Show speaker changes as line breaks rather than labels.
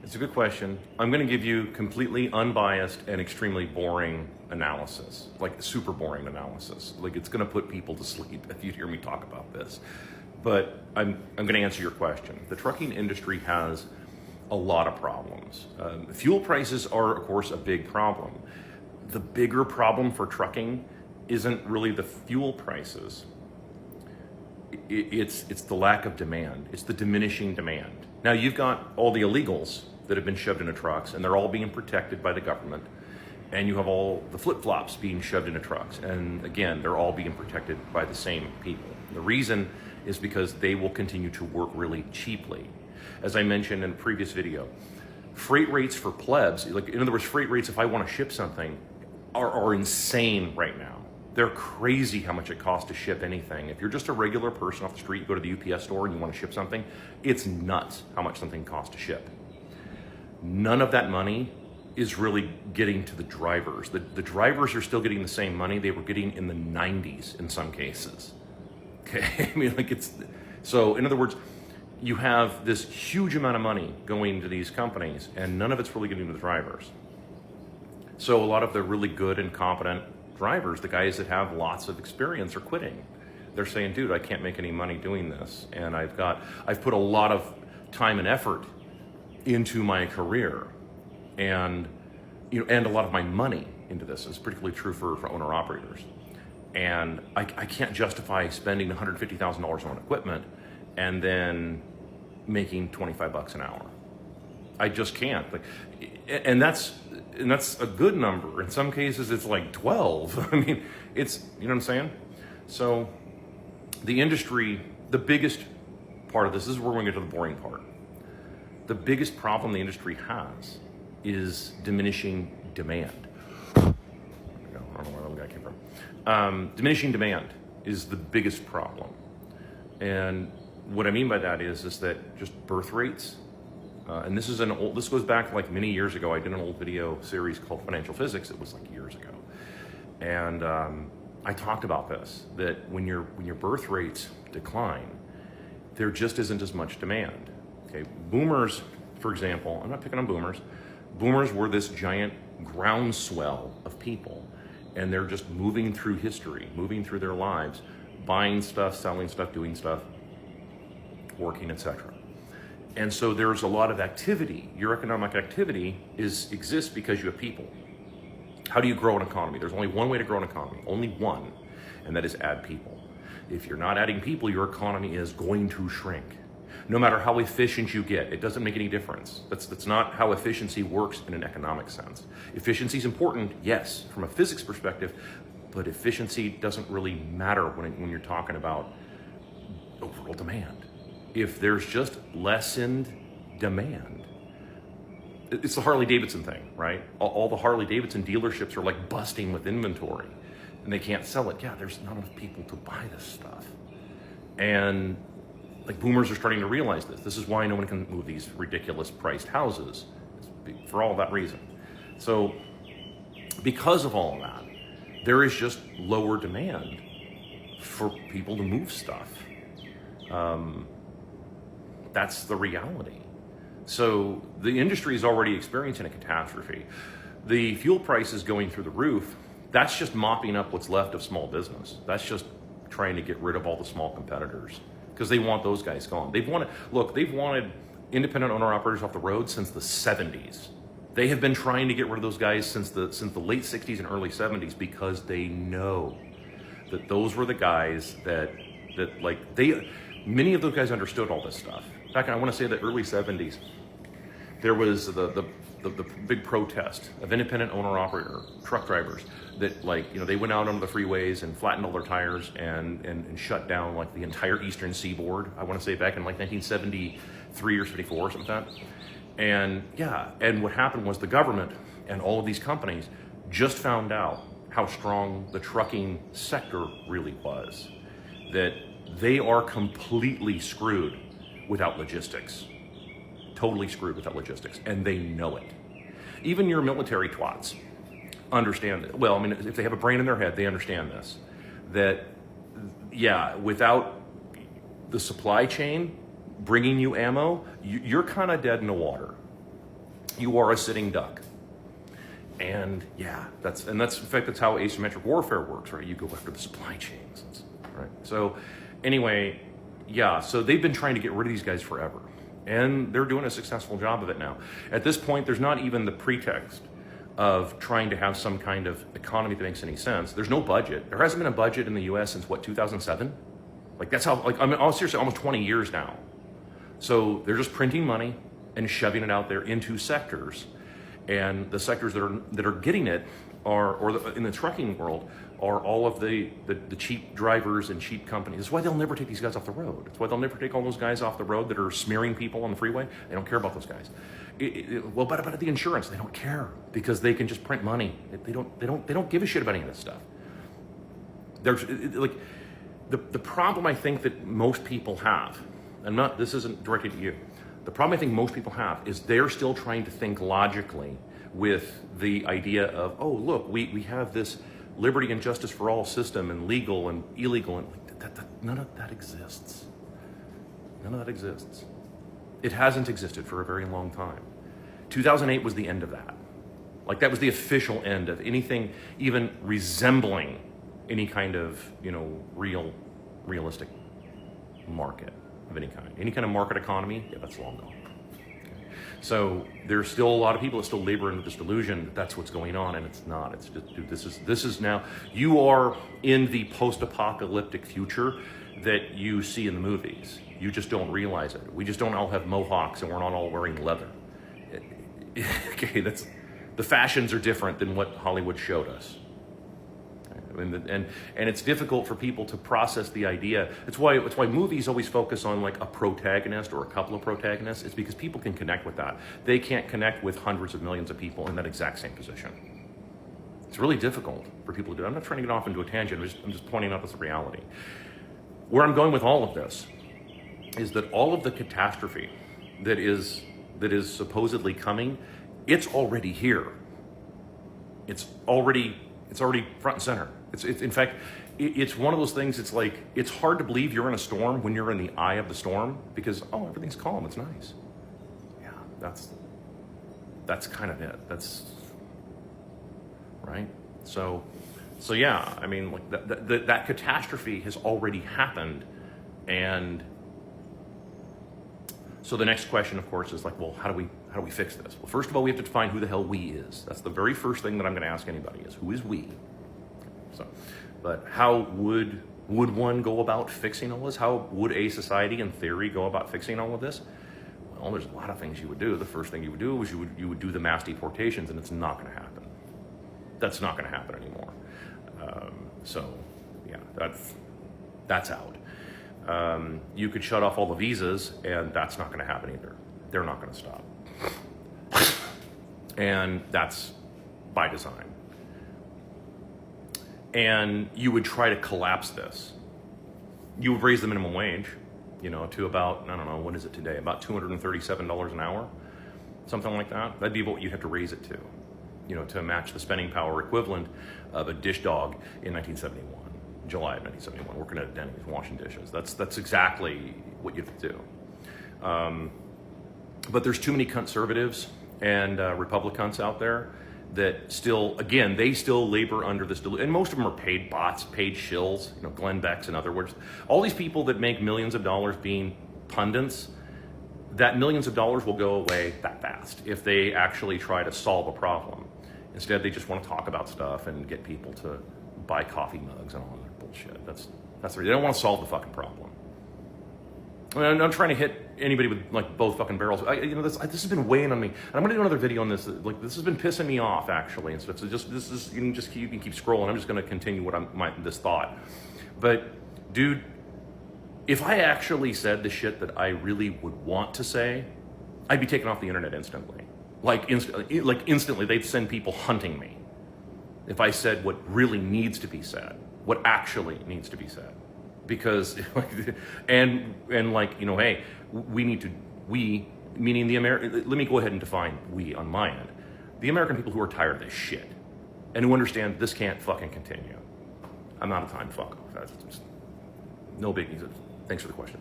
It's a good question. I'm going to give you completely unbiased and extremely boring analysis, like super boring analysis. Like it's going to put people to sleep if you hear me talk about this. But I'm going to answer your question. The trucking industry has a lot of problems. Fuel prices are, of course, a big problem. The bigger problem for trucking isn't really the fuel prices. It's the lack of demand. It's the diminishing demand. Now you've got all the illegals that have been shoved into trucks, and they're all being protected by the government. And you have all the flip-flops being shoved into trucks. And again, they're all being protected by the same people. The reason is because they will continue to work really cheaply. As I mentioned in a previous video, freight rates for plebs, like in other words, freight rates if I want to ship something are insane right now. They're crazy how much it costs to ship anything. If you're just a regular person off the street, you go to the UPS store and you want to ship something, it's nuts how much something costs to ship. None of that money is really getting to the drivers. The drivers are still getting the same money they were getting in the 90s in some cases. Okay, I mean, like so in other words, you have this huge amount of money going to these companies and none of it's really getting to the drivers. So a lot of the really good and competent drivers, the guys that have lots of experience, are quitting. They're saying, dude, I can't make any money doing this. And I've put a lot of time and effort into my career and a lot of my money into this. It's particularly true for owner operators. And I can't justify spending $150,000 on equipment and then making $25 an hour. I just can't. And that's a good number. In some cases, it's like 12. I mean, it's, you know what I'm saying? So the industry, the biggest part of this is where we're going to get to the boring part. The biggest problem the industry has is diminishing demand. I don't know where that guy came from. Diminishing demand is the biggest problem. And what I mean by that is that just birth rates, and this goes back like many years ago. I did an old video series called Financial Physics. It was like years ago. And I talked about this, that when your birth rates decline, there just isn't as much demand. Okay, boomers, for example, I'm not picking on boomers. Boomers were this giant groundswell of people, and they're just moving through history, moving through their lives, buying stuff, selling stuff, doing stuff, working, etc. And so there's a lot of activity. Your economic activity exists because you have people. How do you grow an economy? There's only one way to grow an economy, only one, and that is add people. If you're not adding people, your economy is going to shrink. No matter how efficient you get, it doesn't make any difference. That's not how efficiency works in an economic sense. Efficiency is important, yes, from a physics perspective, but efficiency doesn't really matter when you're talking about overall demand. If there's just lessened demand, it's the Harley-Davidson thing, right? All the Harley-Davidson dealerships are like busting with inventory and they can't sell it. Yeah, there's not enough people to buy this stuff. And like boomers are starting to realize this. This is why no one can move these ridiculous priced houses, for all that reason. So because of all of that, there is just lower demand for people to move stuff. That's the reality. So the industry is already experiencing a catastrophe. The fuel prices going through the roof, that's just mopping up what's left of small business. That's just trying to get rid of all the small competitors because they want those guys gone. They've wanted independent owner operators off the road since the 70s. They have been trying to get rid of those guys since the late 60s and early 70s because they know that those were the guys that many of those guys understood all this stuff. Back in, I want to say the early 70s, there was the big protest of independent owner-operator truck drivers that they went out onto the freeways and flattened all their tires and shut down like the entire eastern seaboard. I want to say back in like 1973 or 74 or something like that. And what happened was the government and all of these companies just found out how strong the trucking sector really was. That they are completely screwed without logistics. Totally screwed without logistics, and they know it. Even your military twats understand it. Well, I mean, if they have a brain in their head, they understand this. That, yeah, without the supply chain bringing you ammo, you're kind of dead in the water. you are a sitting duck. And yeah, that's in fact, that's how asymmetric warfare works, right? You go after the supply chains, right? So anyway, yeah, so they've been trying to get rid of these guys forever. And they're doing a successful job of it now. At this point, there's not even the pretext of trying to have some kind of economy that makes any sense. There's no budget. There hasn't been a budget in the US since what, 2007? Like that's how, like, I mean, seriously, almost 20 years now. So they're just printing money and shoving it out there into sectors. And the sectors that are getting it in the trucking world, are all of the cheap drivers and cheap companies. That's why they'll never take these guys off the road. That's why they'll never take all those guys off the road that are smearing people on the freeway. They don't care about those guys. Well, but about the insurance, they don't care because they can just print money. They don't give a shit about any of this stuff. There's like the problem I think that most people have, and this isn't directed at you. The problem I think most people have is they're still trying to think logically with the idea of, oh, look, we have this liberty and justice for all system and legal and illegal, and none of that exists. None of that exists. It hasn't existed for a very long time. 2008 was the end of that. Like that was the official end of anything even resembling any kind of, realistic market of any kind. Any kind of market economy, yeah, that's long gone. So there's still a lot of people that still labor into this delusion that that's what's going on, and it's not. It's just, dude, this is now, you are in the post-apocalyptic future that you see in the movies. You just don't realize it. We just don't all have mohawks and we're not all wearing leather. Okay, the fashions are different than what Hollywood showed us. And it's difficult for people to process the idea. It's why movies always focus on like a protagonist or a couple of protagonists. It's because people can connect with that. They can't connect with hundreds of millions of people in that exact same position. It's really difficult for people to do. I'm not trying to get off into a tangent. I'm just pointing out this reality. Where I'm going with all of this is that all of the catastrophe that is supposedly coming, it's already here. It's already front and center. In fact, it's one of those things. It's like, it's hard to believe you're in a storm when you're in the eye of the storm because, oh, everything's calm. It's nice. Yeah, that's kind of it. That's right. So yeah, I mean, like that catastrophe has already happened. And so the next question, of course, is like, well, how do we fix this? Well, first of all, we have to define who the hell we is. That's the very first thing that I'm going to ask anybody is, who is we? So, but how would one go about fixing all this? How would a society in theory go about fixing all of this? Well, there's a lot of things you would do. The first thing you would do is you would do the mass deportations, and it's not going to happen. That's not going to happen anymore. So yeah, that's out. You could shut off all the visas, and that's not going to happen either. They're not going to stop. And that's by design. And you would try to collapse this. You would raise the minimum wage, to about, I don't know, what is it today? About $237 an hour, something like that. That'd be what you'd have to raise it to match the spending power equivalent of a dish dog in 1971, July of 1971, working at a Denny's, washing dishes. That's exactly what you'd have to do. But there's too many conservatives and Republicans out there that still, again, they still labor under this, and most of them are paid bots, paid shills, Glenn Beck's in other words. All these people that make millions of dollars being pundits, that millions of dollars will go away that fast if they actually try to solve a problem. Instead, they just want to talk about stuff and get people to buy coffee mugs and all that bullshit. They don't want to solve the fucking problem. I mean, I'm not trying to hit anybody with like both fucking barrels. This has been weighing on me. And I'm going to do another video on this. Like, this has been pissing me off actually, and stuff. So you can keep scrolling. I'm just going to continue this thought. But dude, if I actually said the shit that I really would want to say, I'd be taken off the internet instantly. Like instantly, they'd send people hunting me. If I said what really needs to be said, what actually needs to be said. Because, and hey, we, meaning the American, let me go ahead and define we on my end. The American people who are tired of this shit and who understand this can't fucking continue. I'm out of time, fuck off. No biggie. Thanks for the question.